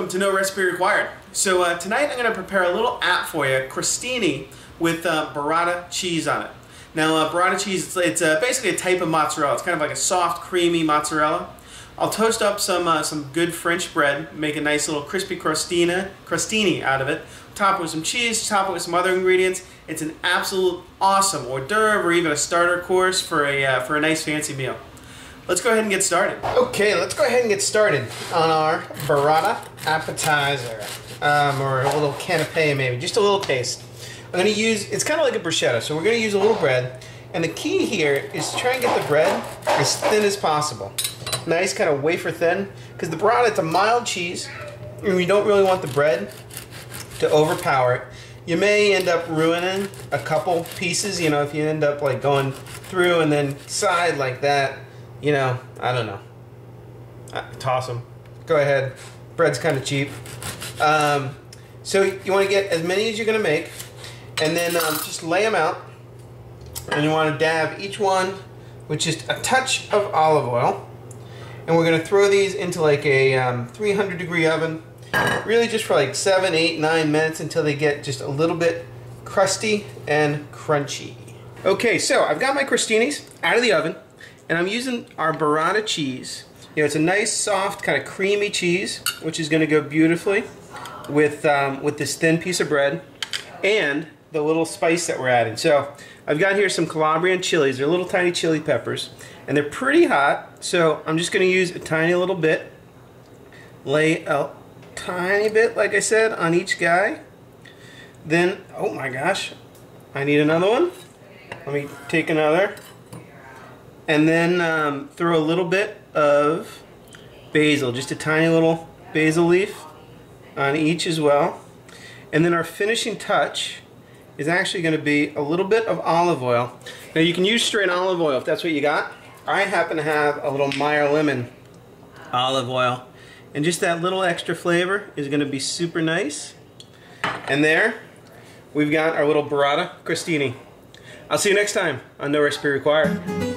welcome to No Recipe Required. So tonight I'm going to prepare a little app for you, crostini, with burrata cheese on it. Now burrata cheese, it's basically a type of mozzarella. It's kind of like a soft, creamy mozzarella. I'll toast up some good French bread, make a nice little crispy crostini out of it, top it with some cheese, top it with some other ingredients. It's an absolute awesome hors d'oeuvre or even a starter course for a nice fancy meal. Let's go ahead and get started. Okay, let's go ahead and get started on our burrata appetizer, or a little canapé maybe, just a little taste. I'm going to use, it's kind of like a bruschetta, so we're going to use a little bread, and the key here is to try and get the bread as thin as possible. Nice kind of wafer thin, because the burrata, it's a mild cheese, and we don't really want the bread to overpower it. You may end up ruining a couple pieces, you know, if you end up like going through and then side like that. You know, I don't know. Toss them. Go ahead. Bread's kind of cheap. So you want to get as many as you're going to make, and then just lay them out. And you want to dab each one with just a touch of olive oil. And we're going to throw these into like a 300-degree oven, really just for like 7, 8, 9 minutes until they get just a little bit crusty and crunchy. Okay, so I've got my crostinis out of the oven. And I'm using our burrata cheese. You know, it's a nice, soft, kind of creamy cheese, which is going to go beautifully with this thin piece of bread and the little spice that we're adding. So I've got here some Calabrian chilies. They're little tiny chili peppers, and they're pretty hot. So I'm just going to use a tiny little bit, lay a tiny bit, like I said, on each guy. Then, oh my gosh, I need another one. Let me take another. And then throw a little bit of basil, just a tiny little basil leaf on each as well. And then our finishing touch is actually going to be a little bit of olive oil. Now you can use straight olive oil if that's what you got. I happen to have a little Meyer Lemon olive oil. And just that little extra flavor is going to be super nice. And there, we've got our little burrata crostini. I'll see you next time on No Recipe Required.